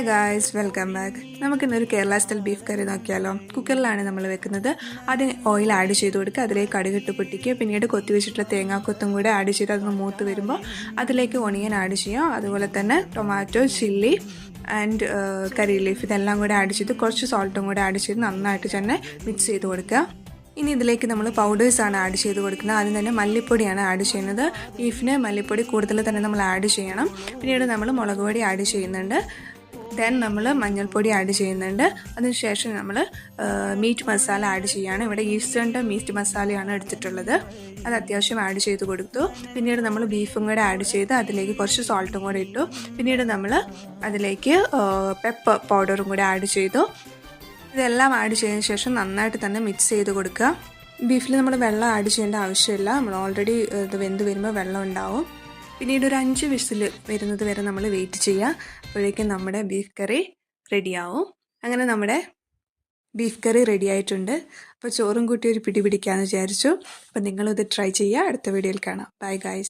Hi guys, welcome back. നമുക്കിന്നൊരു Kerala style beef കറി നോക്കിയാലോ. കുക്കറിലാണ് നമ്മൾ വെക്കുന്നത്. ആദ്യം ഓയിൽ ആഡ് ചെയ്ത് കൊടുക്കുക, അതിലേക്ക് കടുകിട്ട് പൊട്ടിക്കുക, പിന്നീട് കൊത്തി വെച്ചിട്ടുള്ള തേങ്ങാക്കൊത്തും കൂടെ ആഡ് ചെയ്ത് അതൊന്ന് മൂത്ത് വരുമ്പോൾ അതിലേക്ക് ഒണിയൻ ആഡ് ചെയ്യാം. അതുപോലെ തന്നെ tomato, chilli and curry leaf ഇതെല്ലാം കൂടെ ആഡ് ചെയ്ത് കുറച്ച് സോൾട്ടും കൂടെ ആഡ് ചെയ്ത് നന്നായിട്ട് തന്നെ മിക്സ് ചെയ്ത് കൊടുക്കുക. ഇനി ഇതിലേക്ക് നമ്മൾ പൗഡേഴ്സാണ് ആഡ് ചെയ്ത് കൊടുക്കുന്നത്. ആദ്യം തന്നെ മല്ലിപ്പൊടിയാണ് ആഡ് ചെയ്യുന്നത്. ബീഫിന് മല്ലിപ്പൊടി കൂടുതൽ തന്നെ നമ്മൾ ആഡ് ചെയ്യണം. പിന്നീട് നമ്മൾ മുളക് പൊടി ആഡ് ചെയ്യുന്നുണ്ട്. ദെൻ നമ്മൾ മഞ്ഞൾപ്പൊടി ആഡ് ചെയ്യുന്നുണ്ട്. അതിനുശേഷം നമ്മൾ മീറ്റ് മസാല ആഡ് ചെയ്യുകയാണ്. ഇവിടെ ഈസ്റ്റേണിൻ്റെ മീറ്റ് മസാലയാണ് എടുത്തിട്ടുള്ളത്. അത് അത്യാവശ്യം ആഡ് ചെയ്ത് കൊടുത്തു. പിന്നീട് നമ്മൾ ബീഫും കൂടെ ആഡ് ചെയ്ത് അതിലേക്ക് കുറച്ച് സോൾട്ടും കൂടെ ഇട്ടു. പിന്നീട് നമ്മൾ അതിലേക്ക് പെപ്പർ പൗഡറും കൂടെ ആഡ് ചെയ്തു. ഇതെല്ലാം ആഡ് ചെയ്തതിന് ശേഷം നന്നായിട്ട് തന്നെ മിക്സ് ചെയ്ത് കൊടുക്കുക. ബീഫിൽ നമ്മൾ വെള്ളം ആഡ് ചെയ്യേണ്ട ആവശ്യമില്ല. നമ്മൾ ഓൾറെഡി ഇത് വെന്ത് വരുമ്പോൾ വെള്ളം ഉണ്ടാവും. പിന്നീട് ഒരു 5 വിസിൽ വരുന്നത് വരെ നമ്മൾ വെയിറ്റ് ചെയ്യുക. അപ്പോഴേക്കും നമ്മുടെ ബീഫ് കറി റെഡിയാവും. അങ്ങനെ നമ്മുടെ ബീഫ് കറി റെഡി ആയിട്ടുണ്ട്. അപ്പോൾ ചോറും കൂട്ടി ഒരു പിടി പിടിക്കാമെന്ന് വിചാരിച്ചു. അപ്പോൾ നിങ്ങളിത് ട്രൈ ചെയ്യുക. അടുത്ത വീഡിയോയിൽ കാണാം. Bye guys.